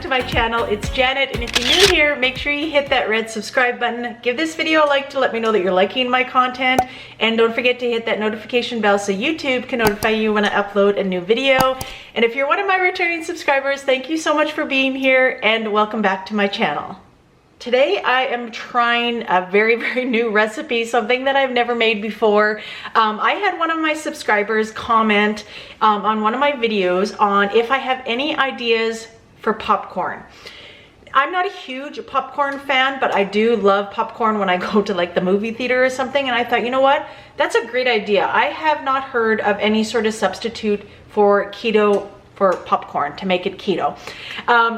my channel. It's Janet, and if you're new here, make sure you hit that red subscribe button. Give this video a like to let me know that you're liking my content, and don't forget to hit that notification bell so YouTube can notify you when I upload a new video. And if you're one of my returning subscribers, thank you so much for being here, and welcome back to my channel. Today I am trying a very new recipe, something that I've never made before. I had one of my subscribers comment on one of my videos on if I have any ideas for popcorn. I'm not a huge popcorn fan, but I do love popcorn when I go to like the movie theater or something, and I thought, you know what, that's a great idea. I have not heard of any sort of substitute for keto for popcorn to make it keto.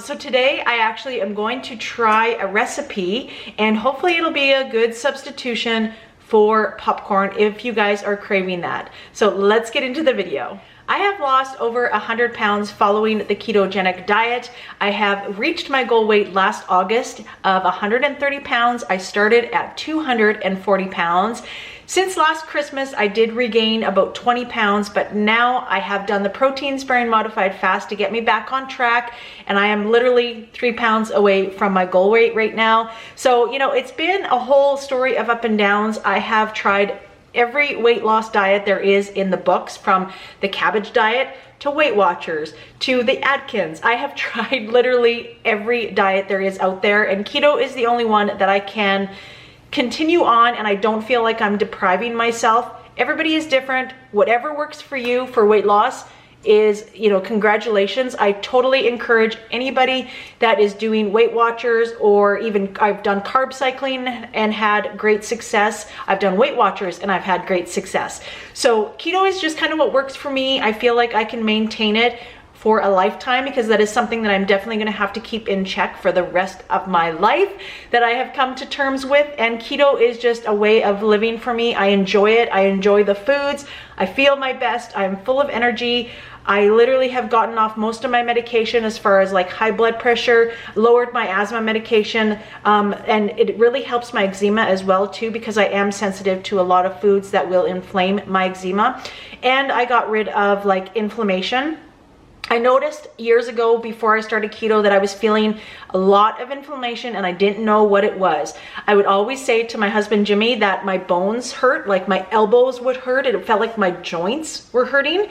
So today I actually am going to try a recipe, and hopefully it'll be a good substitution for popcorn if you guys are craving that. So let's get into the video. I have lost over 100 pounds following the ketogenic diet. I have reached my goal weight last August of 130 pounds. I started at 240 pounds. Since last Christmas, I did regain about 20 pounds, but now I have done the protein sparing modified fast to get me back on track, and I am literally 3 pounds away from my goal weight right now. So, you know, it's been a whole story of up and downs. I have tried every weight loss diet there is in the books, from the cabbage diet to Weight Watchers to the Atkins. I have tried literally every diet there is out there, and keto is the only one that I can continue on, and I don't feel like I'm depriving myself. Everybody is different. Whatever works for you for weight loss is, you know, congratulations. I totally encourage anybody that is doing Weight Watchers, or even I've done carb cycling and had great success. I've done Weight Watchers and I've had great success. So keto is just kind of what works for me. I feel like I can maintain it for a lifetime, because that is something that I'm definitely going to have to keep in check for the rest of my life, that I have come to terms with. And keto is just a way of living for me. I enjoy it. I enjoy the foods. I feel my best. I'm full of energy. I literally have gotten off most of my medication as far as like high blood pressure, lowered my asthma medication, and it really helps my eczema as well too, because I am sensitive to a lot of foods that will inflame my eczema. And I got rid of like inflammation. I noticed years ago, before I started keto, that I was feeling a lot of inflammation and I didn't know what it was. I would always say to my husband Jimmy that my bones hurt, like my elbows would hurt. It felt like my joints were hurting.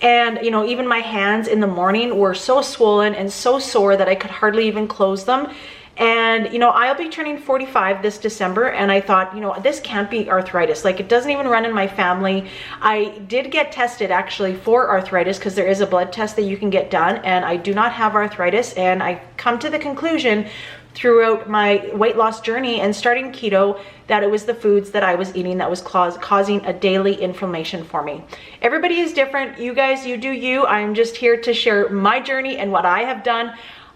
And, you know, even my hands in the morning were so swollen and so sore that I could hardly even close them. And, you know, I'll be turning 45 this December, and I thought, you know, this can't be arthritis. Like, it doesn't even run in my family. I did get tested actually for arthritis, because there is a blood test that you can get done, and I do not have arthritis. And I come to the conclusion throughout my weight loss journey and starting keto that it was the foods that I was eating that was causing a daily inflammation for me. Everybody is different. You guys, you do you. I'm just here to share my journey and what I have done.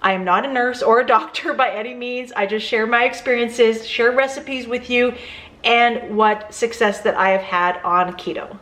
I am not a nurse or a doctor by any means. I just share my experiences, share recipes with you, and what success that I have had on keto.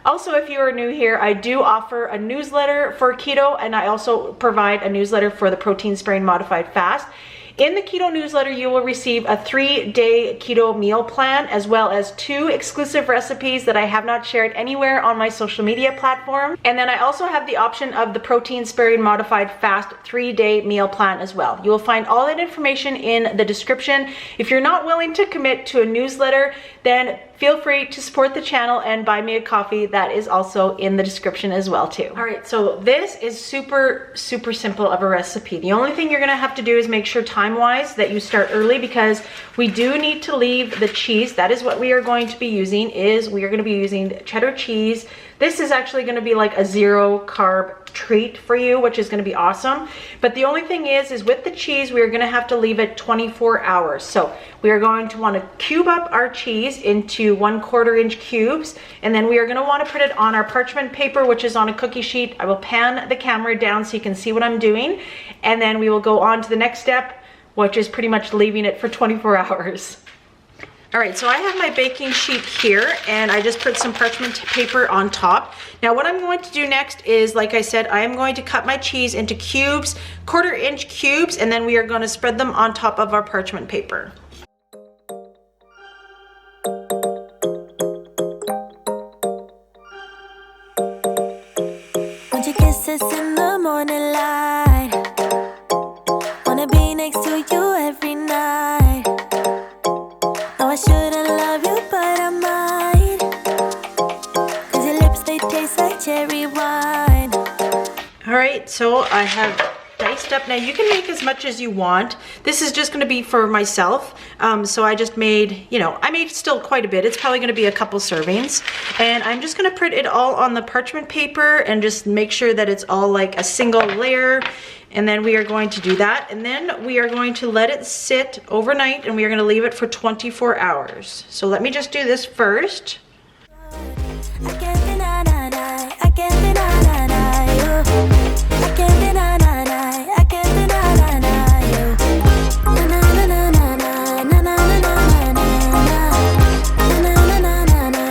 Also, if you are new here, I do offer a newsletter for keto, and I also provide a newsletter for the protein sparing modified fast. In the keto newsletter, you will receive a 3-day keto meal plan, as well as 2 exclusive recipes that I have not shared anywhere on my social media platform. And then I also have the option of the protein sparing modified fast 3-day meal plan as well. You will find all that information in the description. If you're not willing to commit to a newsletter, then feel free to support the channel and buy me a coffee. That is also in the description as well too. All right, so this is super simple of a recipe. The only thing you're gonna have to do is make sure time-wise that you start early, because we do need to leave the cheese. That is what we are going to be using. We are gonna be using cheddar cheese. This is actually gonna be like a 0 carb treat for you, which is gonna be awesome. But the only thing is with the cheese, we are gonna have to leave it 24 hours. So we are going to wanna cube up our cheese into 1/4 inch cubes, and then we are gonna wanna put it on our parchment paper, which is on a cookie sheet. I will pan the camera down so you can see what I'm doing, and then we will go on to the next step, which is pretty much leaving it for 24 hours. All right, so I have my baking sheet here, and I just put some parchment paper on top. Now what I'm going to do next is, like I said, I am going to cut my cheese into cubes, 1/4 inch cubes, and then we are going to spread them on top of our parchment paper. Want your kisses in the morning light, next to you every night. No, I shouldn't love you, but I might. 'Cause your lips, they taste like cherry wine. All right, so I have diced up. Now you can make as much as you want. This is just gonna be for myself. So I just made, you know, I made still quite a bit. It's probably gonna be a couple servings. And I'm just gonna print it all on the parchment paper and just make sure that it's all like a single layer. And then we are going to do that. And then we are going to let it sit overnight and we are gonna leave it for 24 hours. So let me just do this first. I can't deny, deny, I can't deny, deny you. I can't deny, deny, I can't deny, deny you. Na na na na na na na na na na na na na na na na na.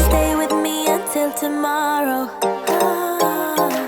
Stay with me until tomorrow.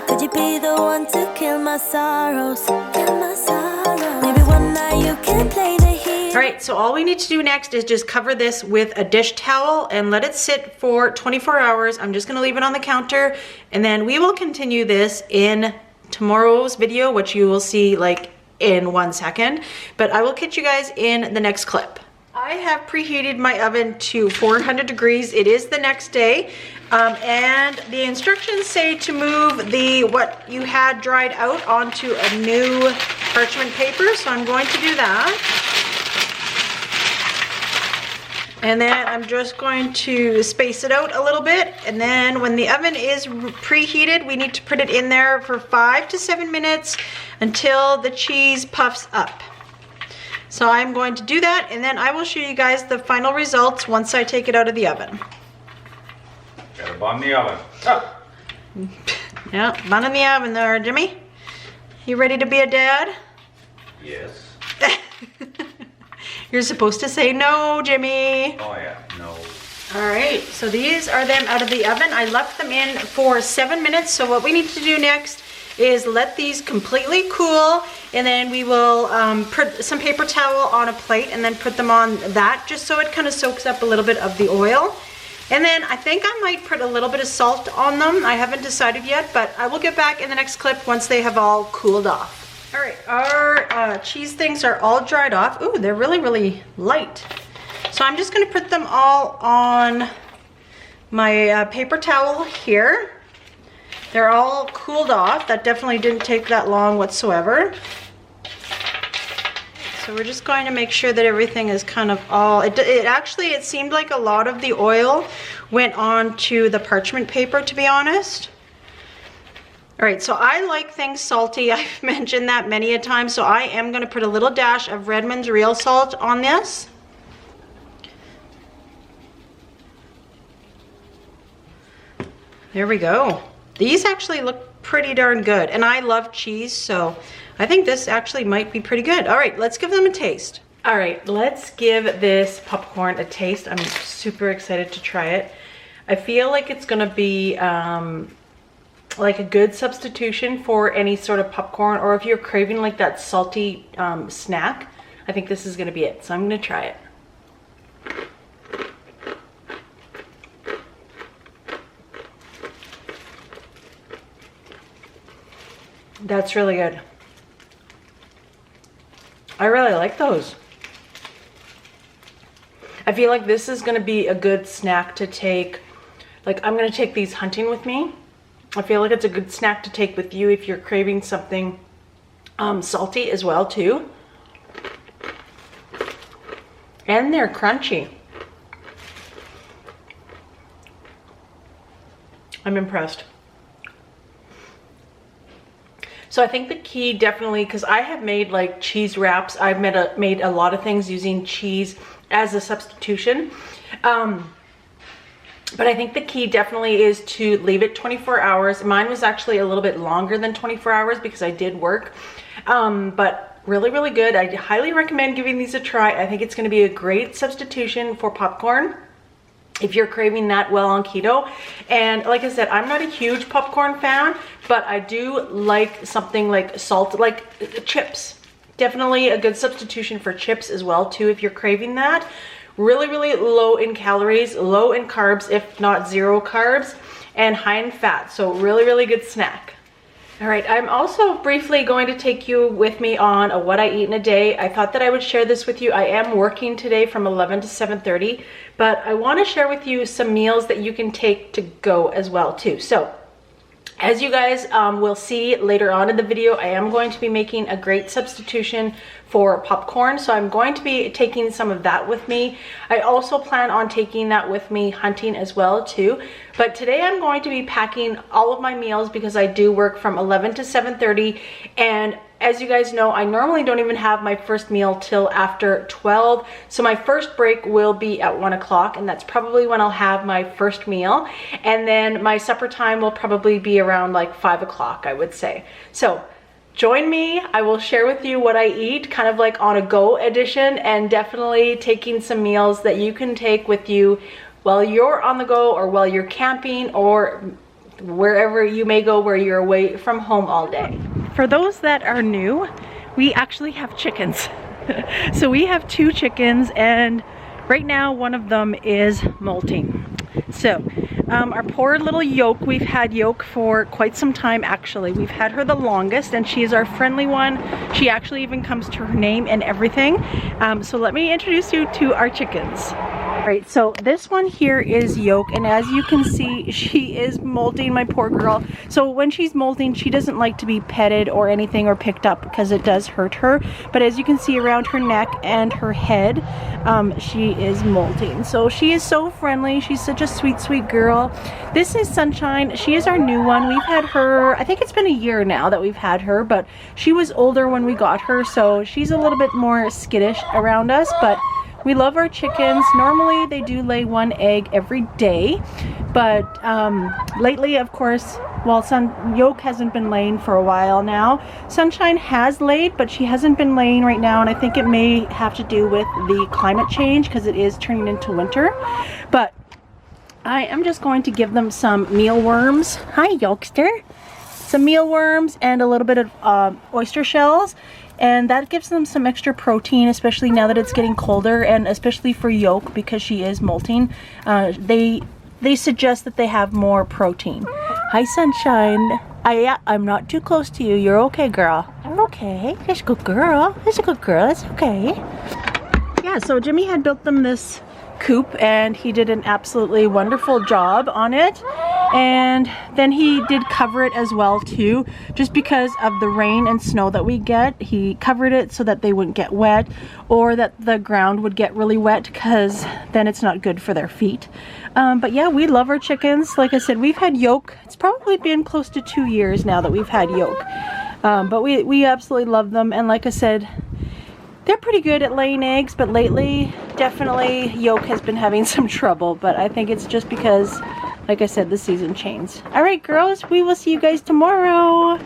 Could you be the one to kill my sorrows? Kill my sorrows. Maybe one night you can play the hero. All right, so all we need to do next is just cover this with a dish towel and let it sit for 24 hours. I'm just gonna leave it on the counter and then we will continue this in tomorrow's video, which you will see like in 1 second, but I will catch you guys in the next clip. I have preheated my oven to 400 degrees. It is the next day, and the instructions say to move what you had dried out onto a new parchment paper, so I'm going to do that. And then I'm just going to space it out a little bit, and then when the oven is preheated, we need to put it in there for 5 to 7 minutes until the cheese puffs up. So I'm going to do that, and then I will show you guys the final results once I take it out of the oven. Got a bun in the oven. Oh. Yeah, bun in the oven there, Jimmy. You ready to be a dad? Yes. You're supposed to say no, Jimmy. Oh yeah, no. All right, so these are them out of the oven. I left them in for 7 minutes, so what we need to do next is let these completely cool, and then we will put some paper towel on a plate and then put them on that just so it kind of soaks up a little bit of the oil. And then I think I might put a little bit of salt on them. I haven't decided yet, but I will get back in the next clip once they have all cooled off. All right, our cheese things are all dried off. Ooh, they're really, really light. So I'm just gonna put them all on my paper towel here. They're all cooled off. That definitely didn't take that long whatsoever. So we're just going to make sure that everything is kind of all, it seemed like a lot of the oil went on to the parchment paper, to be honest. All right, so I like things salty. I've mentioned that many a time. So I am gonna put a little dash of Redmond's real salt on this. There we go. These actually look pretty darn good, and I love cheese, so I think this actually might be pretty good. All right, let's give them a taste. All right, let's give this popcorn a taste. I'm super excited to try it. I feel like it's gonna be like a good substitution for any sort of popcorn, or if you're craving like that salty snack, I think this is gonna be it. So I'm gonna try it. That's really good. I really like those. I feel like this is gonna be a good snack to take. Like, I'm gonna take these hunting with me. I feel like it's a good snack to take with you if you're craving something salty as well too. And they're crunchy. I'm impressed. So I think the key definitely, because I have made like cheese wraps, I've made a lot of things using cheese as a substitution. But I think the key definitely is to leave it 24 hours. Mine was actually a little bit longer than 24 hours because I did work. But really, really good. I highly recommend giving these a try. I think it's going to be a great substitution for popcorn if you're craving that well on keto. And like I said, I'm not a huge popcorn fan, but I do like something like salt, like chips. Definitely a good substitution for chips as well too if you're craving that. Really, really low in calories, low in carbs, if not zero carbs, and high in fat. So really, really good snack. All right, I'm also briefly going to take you with me on a what I eat in a day. I thought that I would share this with you. I am working today from 11 to 7:30, but I want to share with you some meals that you can take to go as well too. So as you guys will see later on in the video, I am going to be making a great substitution for popcorn. So I'm going to be taking some of that with me. I also plan on taking that with me hunting as well too. But today I'm going to be packing all of my meals because I do work from 11 to 7:30. And as you guys know, I normally don't even have my first meal till after 12. So my first break will be at 1 o'clock, and that's probably when I'll have my first meal. And then my supper time will probably be around like 5 o'clock, I would say. So join me. I will share with you what I eat, kind of like on a go edition, and definitely taking some meals that you can take with you while you're on the go or while you're camping or wherever you may go where you're away from home all day. For those that are new, we actually have chickens. So we have 2 chickens, and right now one of them is molting. So our poor little Yolk, we've had Yolk for quite some time actually. We've had her the longest, and she is our friendly one. She actually even comes to her name and everything. So let me introduce you to our chickens. Right, so this one here is Yolk, and as you can see, she is molting, my poor girl. So when she's molting, she doesn't like to be petted or anything or picked up because it does hurt her. But as you can see around her neck and her head, she is molting. So she is so friendly. She's such a sweet, sweet girl. This is Sunshine. She is our new one. We've had her, I think it's been a year now that we've had her, but she was older when we got her, so she's a little bit more skittish around us, but we love our chickens. Normally they do lay 1 egg every day, but lately, of course, well, Yolk hasn't been laying for a while now. Sunshine has laid, but she hasn't been laying right now, and I think it may have to do with the climate change because it is turning into winter. But I am just going to give them some mealworms. Hi, Yolkster. Some mealworms and a little bit of oyster shells. And that gives them some extra protein, especially now that it's getting colder, and especially for Yolk because she is molting. They suggest that they have more protein. Hi, Sunshine. I'm not too close to you. You're okay, girl. I'm okay. That's a good girl. That's a good girl. That's okay. Yeah, so Jimmy had built them this coop, and he did an absolutely wonderful job on it. And then he did cover it as well too, just because of the rain and snow that we get. He covered it so that they wouldn't get wet, or that the ground would get really wet, because then it's not good for their feet. But yeah, we love our chickens. Like I said, we've had Yolk. It's probably been close to 2 years now that we've had Yolk. But we absolutely love them, and like I said, they're pretty good at laying eggs, but lately, definitely Yolk has been having some trouble, but I think it's just because, like I said, the season changed. All right, girls, we will see you guys tomorrow.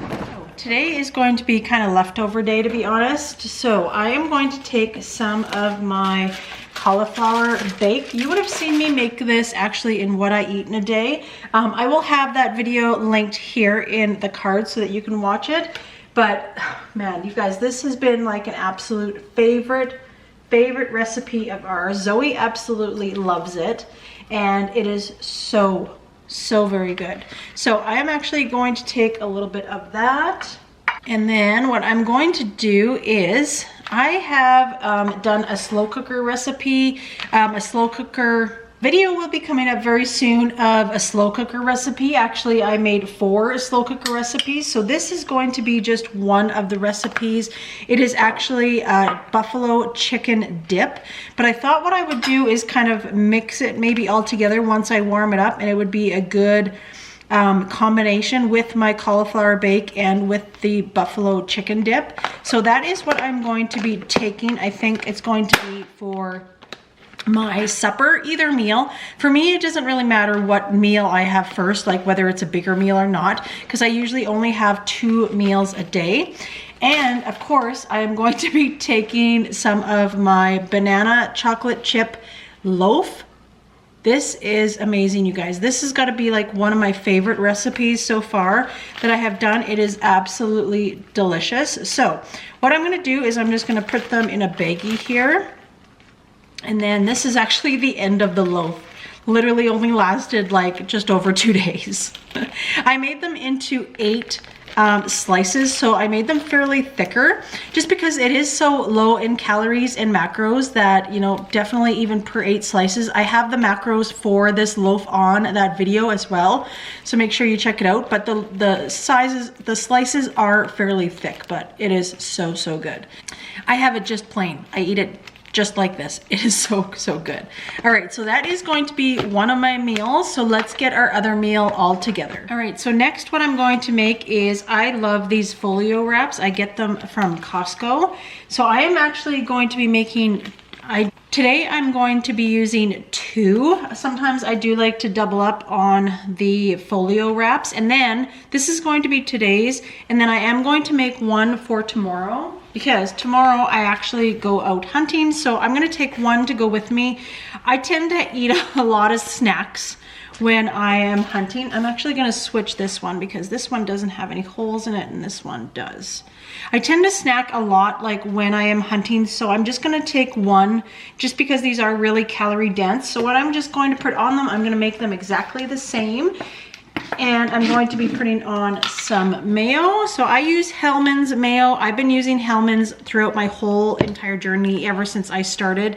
Today is going to be kind of leftover day, to be honest. So I am going to take some of my cauliflower bake. You would have seen me make this actually in What I Eat in a Day. I will have that video linked here in the card so that you can watch it. But man, you guys, this has been like an absolute favorite recipe of ours. Zoe absolutely loves it, and it is so very good. So I am actually going to take a little bit of that, and then what I'm going to do is I have done a slow cooker recipe. A slow cooker video will be coming up very soon of a slow cooker recipe. Actually, I made 4 slow cooker recipes, so this is going to be just one of the recipes. It is actually a buffalo chicken dip, but I thought what I would do is kind of mix it maybe all together once I warm it up, and it would be a good combination with my cauliflower bake and with the buffalo chicken dip. So that is what I'm going to be taking. I think it's going to be for my supper, either meal. For me, it doesn't really matter what meal I have first, like whether it's a bigger meal or not, because I usually only have 2 meals a day. And of course, I am going to be taking some of my banana chocolate chip loaf. This is amazing, you guys. This has got to be like one of my favorite recipes so far that I have done. It is absolutely delicious. So what I'm going to do is I'm just going to put them in a baggie here. And then this is actually the end of the loaf. Literally only lasted like just over 2 days. I made them into 8 slices, so I made them fairly thicker just because it is so low in calories and macros that, you know, definitely even per 8 slices. I have the macros for this loaf on that video as well, so make sure you check it out. But the slices are fairly thick, but it is so good. I have it just plain. I eat it just like this. It is so good. All right, so that is going to be one of my meals. So let's get our other meal all together. All right, so next what I'm going to make is, I love these folio wraps. I get them from Costco. So I am actually going to be making, today I'm going to be using 2. Sometimes I do like to double up on the folio wraps, and then this is going to be today's, and then I am going to make one for tomorrow, because tomorrow I actually go out hunting, so I'm gonna take one to go with me. I tend to eat a lot of snacks when I am hunting. I'm actually gonna switch this one because this one doesn't have any holes in it and this one does. I tend to snack a lot like when I am hunting, so I'm just gonna take one just because these are really calorie dense. So what I'm just going to put on them, I'm gonna make them exactly the same. And I'm going to be putting on some mayo. So I use Hellmann's mayo. I've been using Hellmann's throughout my whole entire journey ever since I started,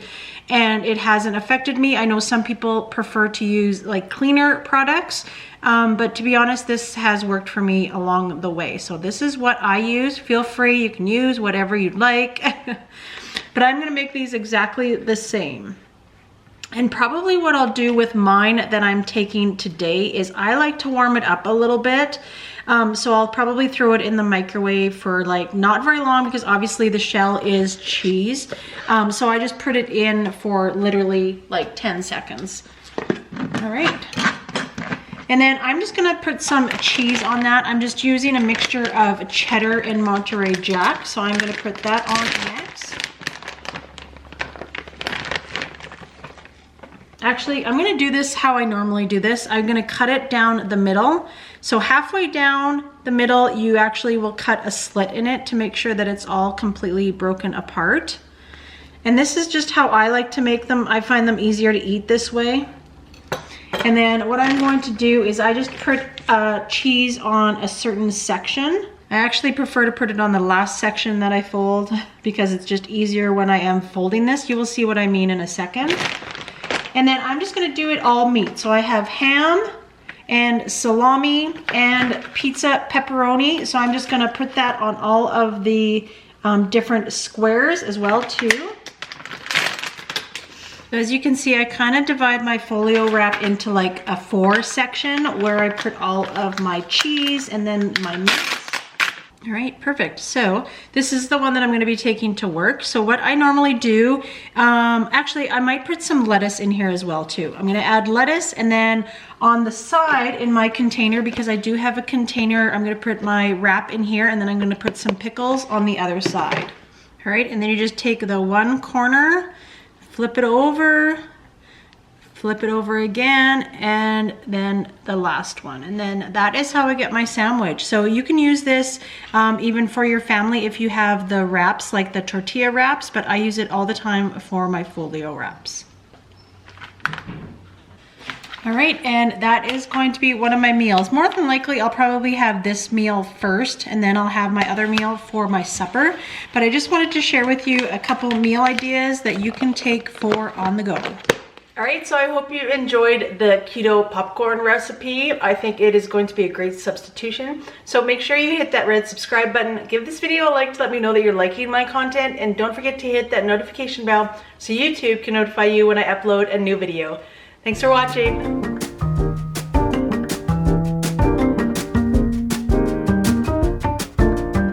and it hasn't affected me. I know some people prefer to use like cleaner products, but to be honest, this has worked for me along the way. So this is what I use. Feel free, you can use whatever you'd like. But I'm gonna make these exactly the same. And probably what I'll do with mine that I'm taking today is I like to warm it up a little bit. So I'll probably throw it in the microwave for like not very long, because obviously the shell is cheese. So I just put it in for literally like 10 seconds. All right. And then I'm just gonna put some cheese on that. I'm just using a mixture of cheddar and Monterey Jack. So I'm gonna put that on next. Actually, I'm gonna do this how I normally do this. I'm gonna cut it down the middle. So halfway down the middle, you actually will cut a slit in it to make sure that it's all completely broken apart. And this is just how I like to make them. I find them easier to eat this way. And then what I'm going to do is I just put cheese on a certain section. I actually prefer to put it on the last section that I fold because it's just easier when I am folding this. You will see what I mean in a second. And then I'm just gonna do it all meat. So I have ham and salami and pizza pepperoni. So I'm just gonna put that on all of the different squares as well too. As you can see, I kind of divide my folio wrap into like a 4 section where I put all of my cheese and then my meats. All right, perfect. So this is the one that I'm gonna be taking to work. So what I normally do, actually I might put some lettuce in here as well too. I'm gonna add lettuce, and then on the side in my container, because I do have a container, I'm gonna put my wrap in here, and then I'm gonna put some pickles on the other side. All right, and then you just take the one corner, flip it over again, and then the last one. And then that is how I get my sandwich. So you can use this even for your family if you have the wraps, like the tortilla wraps, but I use it all the time for my folio wraps. All right, and that is going to be one of my meals. More than likely, I'll probably have this meal first, and then I'll have my other meal for my supper. But I just wanted to share with you a couple meal ideas that you can take for on the go. All right, so I hope you enjoyed the keto popcorn recipe. I think it is going to be a great substitution. So make sure you hit that red subscribe button. Give this video a like to let me know that you're liking my content. And don't forget to hit that notification bell so YouTube can notify you when I upload a new video. Thanks for watching.